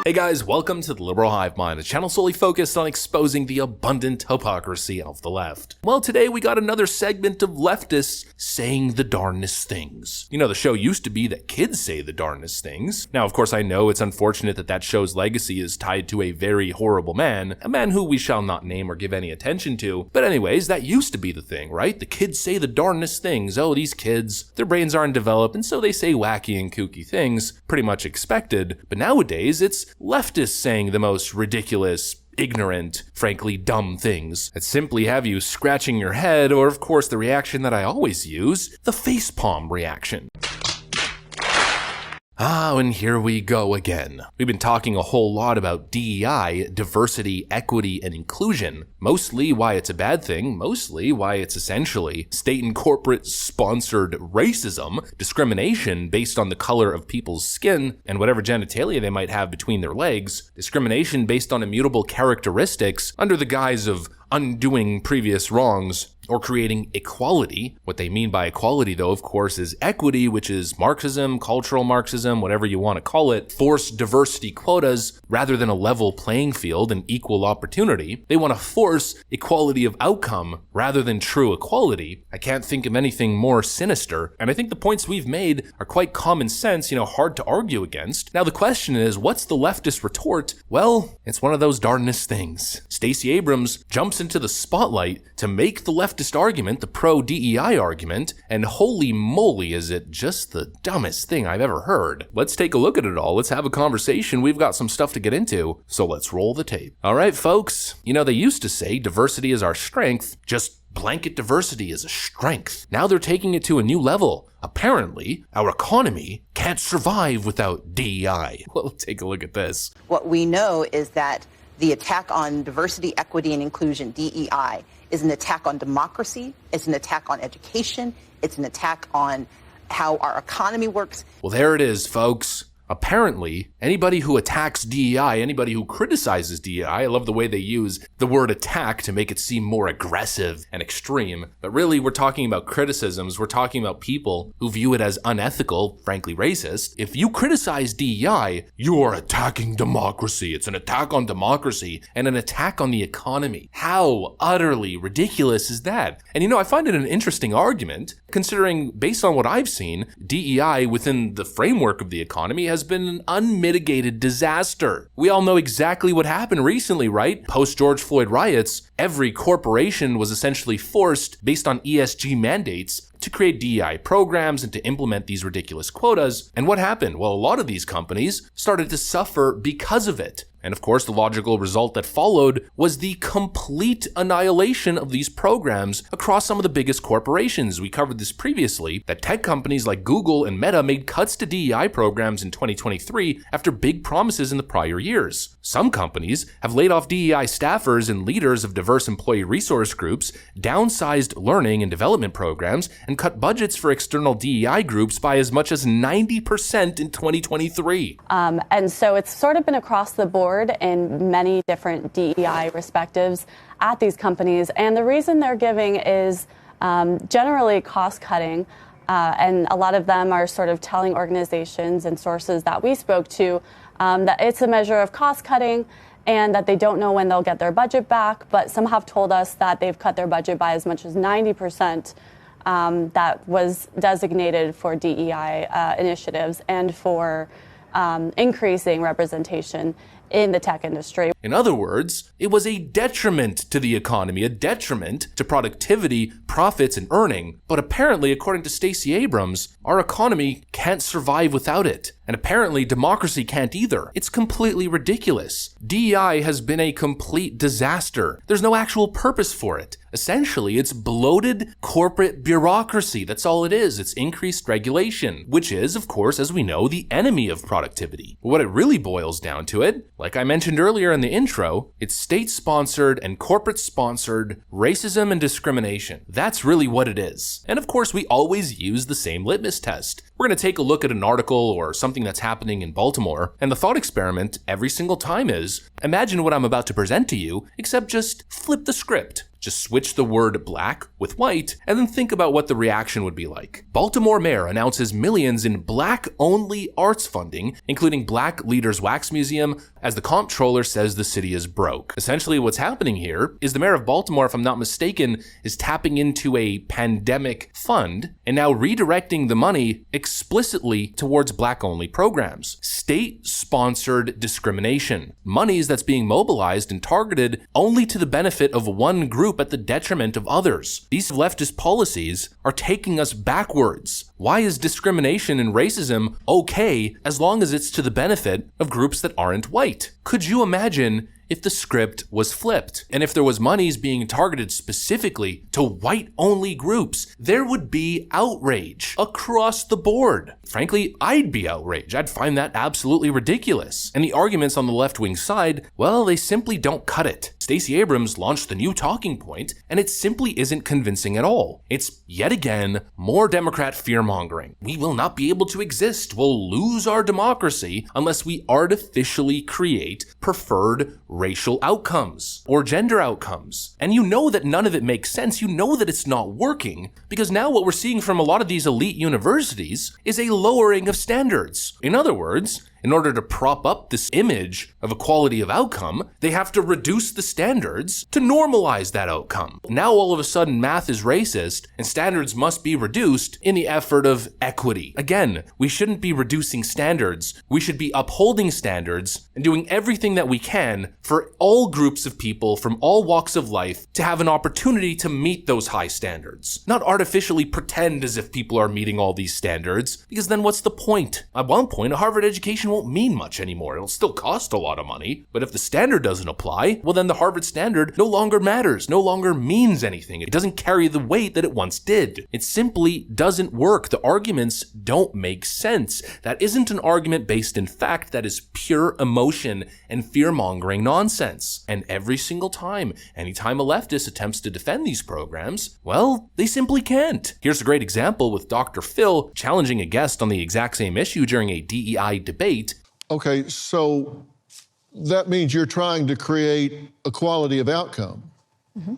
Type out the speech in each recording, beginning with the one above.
Hey guys, welcome to the Liberal Hive Mind, a channel solely focused on exposing the abundant hypocrisy of the left. Well, today we got another segment of leftists saying the darnest things. You know, the show used to be that kids say the darnest things. Now, of course, I know it's unfortunate that that show's legacy is tied to a very horrible man, a man who we shall not name or give any attention to. But anyways, that used to be the thing, right? The kids say the darnest things. Oh, these kids, their brains aren't developed, and so they say wacky and kooky things, pretty much expected. But nowadays, it's leftists saying the most ridiculous, ignorant, frankly dumb things that simply have you scratching your head, or of course the reaction that I always use, the facepalm reaction. And here we go again. We've been talking a whole lot about DEI, diversity, equity, and inclusion. Mostly why it's a bad thing, mostly why it's essentially state and corporate sponsored racism, discrimination based on the color of people's skin and whatever genitalia they might have between their legs, discrimination based on immutable characteristics under the guise of undoing previous wrongs, or creating equality. What they mean by equality, though, of course, is equity, which is Marxism, cultural Marxism, whatever you want to call it, forced diversity quotas rather than a level playing field and equal opportunity. They want to force equality of outcome rather than true equality. I can't think of anything more sinister, and I think the points we've made are quite common sense, hard to argue against. Now the question is, what's the leftist retort? Well, it's one of those darnest things. Stacy Abrams jumps into the spotlight to make the leftist argument, the pro-DEI argument, and holy moly, is it just the dumbest thing I've ever heard. Let's take a look at it all. Let's have a conversation. We've got some stuff to get into, so let's roll the tape. All right, folks. They used to say diversity is our strength, just blanket diversity is a strength. Now they're taking it to a new level. Apparently, our economy can't survive without DEI. Well, take a look at this. What we know is that the attack on diversity, equity, and inclusion, DEI, is an attack on democracy, it's an attack on education, it's an attack on how our economy works. Well, there it is, folks. Apparently, anybody who attacks DEI, anybody who criticizes DEI, I love the way they use the word attack to make it seem more aggressive and extreme, but really we're talking about criticisms, we're talking about people who view it as unethical, frankly racist. If you criticize DEI, you are attacking democracy. It's an attack on democracy and an attack on the economy. How utterly ridiculous is that? And I find it an interesting argument, considering based on what I've seen, DEI within the framework of the economy has been an unmitigated disaster. We all know exactly what happened recently, right? Post-George Floyd riots, every corporation was essentially forced, based on ESG mandates, to create DEI programs and to implement these ridiculous quotas. And what happened? Well, a lot of these companies started to suffer because of it. And of course, the logical result that followed was the complete annihilation of these programs across some of the biggest corporations. We covered this previously, that tech companies like Google and Meta made cuts to DEI programs in 2023 after big promises in the prior years. Some companies have laid off DEI staffers and leaders of diverse employee resource groups, downsized learning and development programs, and cut budgets for external DEI groups by as much as 90% in 2023. And so it's sort of been across the board in many different DEI perspectives at these companies. And the reason they're giving is generally cost cutting. And a lot of them are sort of telling organizations and sources that we spoke to that it's a measure of cost cutting and that they don't know when they'll get their budget back. But some have told us that they've cut their budget by as much as 90%. That was designated for DEI initiatives and for increasing representation in the tech industry. In other words, it was a detriment to the economy, a detriment to productivity, profits, and earning. But apparently, according to Stacy Abrams, our economy can't survive without it. And apparently, democracy can't either. It's completely ridiculous. DEI has been a complete disaster. There's no actual purpose for it. Essentially, it's bloated corporate bureaucracy. That's all it is. It's increased regulation, which is, of course, as we know, the enemy of productivity. But what it really boils down to it, like I mentioned earlier in the intro, it's state-sponsored and corporate-sponsored racism and discrimination. That's really what it is. And of course, we always use the same litmus test. We're going to take a look at an article or something that's happening in Baltimore, and the thought experiment every single time is, imagine what I'm about to present to you, except just flip the script. Just switch the word black with white, and then think about what the reaction would be like. Baltimore mayor announces millions in black-only arts funding, including Black Leaders Wax Museum, as the comptroller says the city is broke. Essentially, what's happening here is the mayor of Baltimore, if I'm not mistaken, is tapping into a pandemic fund and now redirecting the money explicitly towards black-only programs. State-sponsored discrimination. Monies that's being mobilized and targeted only to the benefit of one group at the detriment of others. These leftist policies are taking us backwards. Why is discrimination and racism okay as long as it's to the benefit of groups that aren't white? Could you imagine if the script was flipped, and if there was monies being targeted specifically to white-only groups? There would be outrage across the board. Frankly, I'd be outraged. I'd find that absolutely ridiculous. And the arguments on the left-wing side, well, they simply don't cut it. Stacy Abrams launched the new talking point, and it simply isn't convincing at all. It's, yet again, more Democrat fear-mongering. We will not be able to exist. We'll lose our democracy unless we artificially create preferred racial outcomes or gender outcomes. And you know that none of it makes sense. You know that it's not working, because now what we're seeing from a lot of these elite universities is a lowering of standards. In other words, in order to prop up this image of equality of outcome, they have to reduce the standards to normalize that outcome. Now all of a sudden math is racist and standards must be reduced in the effort of equity. Again, we shouldn't be reducing standards. We should be upholding standards and doing everything that we can for all groups of people from all walks of life to have an opportunity to meet those high standards. Not artificially pretend as if people are meeting all these standards, because then what's the point? At one point, a Harvard education won't mean much anymore. It'll still cost a lot of money, but if the standard doesn't apply, well then the Harvard standard no longer matters, no longer means anything. It doesn't carry the weight that it once did. It simply doesn't work. The arguments don't make sense. That isn't an argument based in fact. That is pure emotion and fear-mongering nonsense. And every single time, anytime a leftist attempts to defend these programs, well, they simply can't. Here's a great example with Dr. Phil challenging a guest on the exact same issue during a DEI debate. Okay, so that means you're trying to create equality of outcome. Mm-hmm.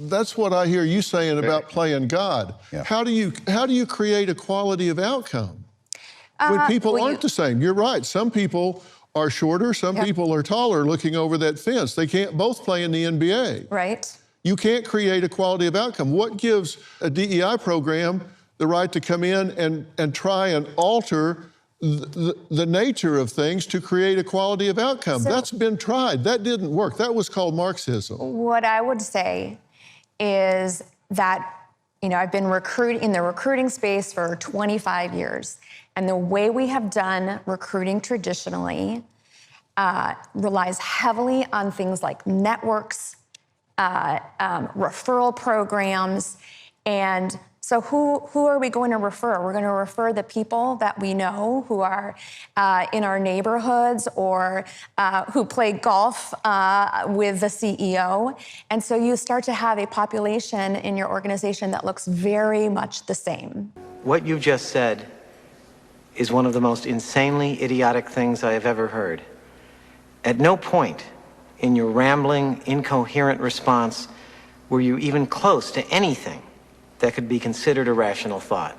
That's what I hear you saying about playing God. Yeah. How do you create equality of outcome when people aren't the same? You're right. Some people are shorter, some people are taller looking over that fence. They can't both play in the NBA. Right. You can't create equality of outcome. What gives a DEI program the right to come in and try and alter the nature of things to create equality of outcome? That's been tried. That didn't work. That was called Marxism. What I would say is that, I've been in the recruiting space for 25 years. And the way we have done recruiting traditionally relies heavily on things like networks, referral programs, and so who are we going to refer? We're going to refer the people that we know who are in our neighborhoods or who play golf with the CEO. And so you start to have a population in your organization that looks very much the same. What you just said is one of the most insanely idiotic things I have ever heard. At no point in your rambling, incoherent response were you even close to anything that could be considered a rational thought.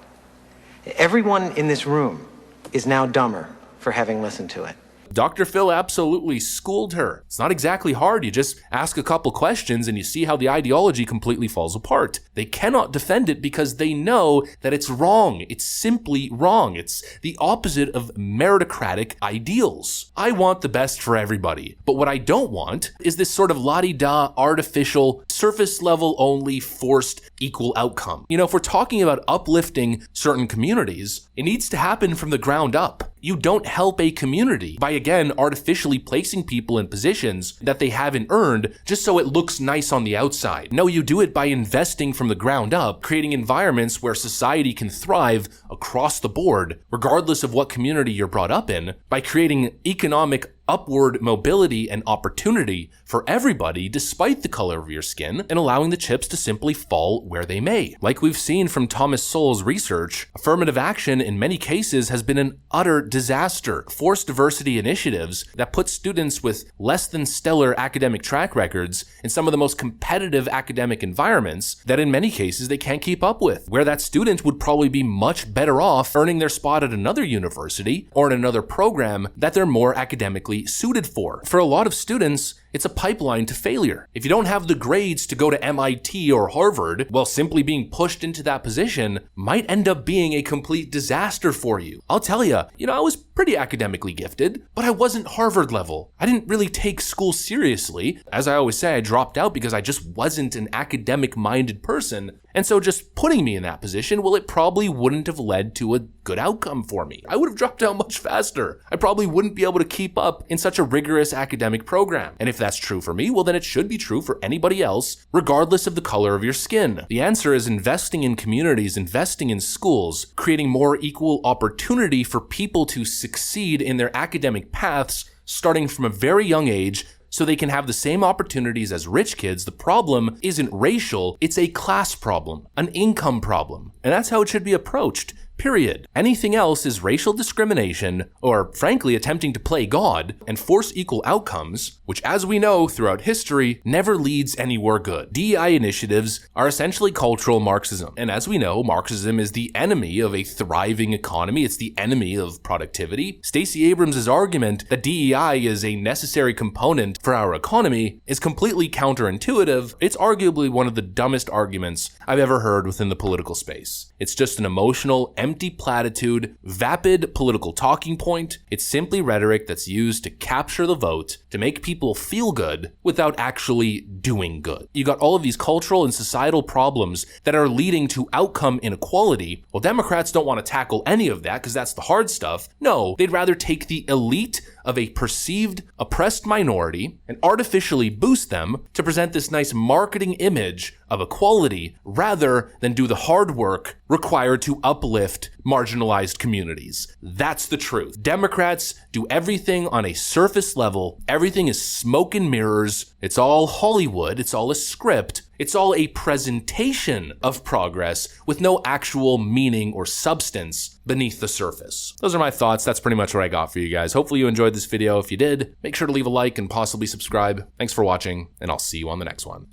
Everyone in this room is now dumber for having listened to it. Dr. Phil absolutely schooled her. It's not exactly hard. You just ask a couple questions and you see how the ideology completely falls apart. They cannot defend it because they know that it's wrong. It's simply wrong. It's the opposite of meritocratic ideals. I want the best for everybody. But what I don't want is this sort of la-di-da, artificial, surface level only forced equal outcome. If we're talking about uplifting certain communities, it needs to happen from the ground up. You don't help a community by, again, artificially placing people in positions that they haven't earned just so it looks nice on the outside. No, you do it by investing from the ground up, creating environments where society can thrive across the board, regardless of what community you're brought up in, by creating economic upward mobility and opportunity for everybody despite the color of your skin, and allowing the chips to simply fall where they may. Like we've seen from Thomas Sowell's research, affirmative action in many cases has been an utter disaster. Forced diversity initiatives that put students with less than stellar academic track records in some of the most competitive academic environments that in many cases they can't keep up with, where that student would probably be much better off earning their spot at another university or in another program that they're more academically suited for. For a lot of students, it's a pipeline to failure. If you don't have the grades to go to MIT or Harvard, well, simply being pushed into that position might end up being a complete disaster for you. I'll tell you, I was pretty academically gifted, but I wasn't Harvard level. I didn't really take school seriously. As I always say, I dropped out because I just wasn't an academic-minded person. And so just putting me in that position, well, it probably wouldn't have led to a good outcome for me. I would have dropped out much faster. I probably wouldn't be able to keep up in such a rigorous academic program. And if that's true for me, well, then it should be true for anybody else, regardless of the color of your skin. The answer is investing in communities, investing in schools, creating more equal opportunity for people to succeed in their academic paths, starting from a very young age, so they can have the same opportunities as rich kids. The problem isn't racial, it's a class problem, an income problem. And that's how it should be approached. Period. Anything else is racial discrimination, or frankly attempting to play God and force equal outcomes, which as we know throughout history never leads anywhere good. DEI initiatives are essentially cultural Marxism, and as we know, Marxism is the enemy of a thriving economy, it's the enemy of productivity. Stacy Abrams' argument that DEI is a necessary component for our economy is completely counterintuitive. It's arguably one of the dumbest arguments I've ever heard within the political space. It's just an emotional, empty platitude, vapid political talking point. It's simply rhetoric that's used to capture the vote, to make people feel good without actually doing good. You got all of these cultural and societal problems that are leading to outcome inequality. Well, Democrats don't want to tackle any of that because that's the hard stuff. No, they'd rather take the elite of a perceived oppressed minority and artificially boost them to present this nice marketing image of equality rather than do the hard work required to uplift marginalized communities. That's the truth. Democrats do everything on a surface level. Everything is smoke and mirrors. It's all Hollywood. It's all a script. It's all a presentation of progress with no actual meaning or substance beneath the surface. Those are my thoughts. That's pretty much what I got for you guys. Hopefully you enjoyed this video. If you did, make sure to leave a like and possibly subscribe. Thanks for watching, and I'll see you on the next one.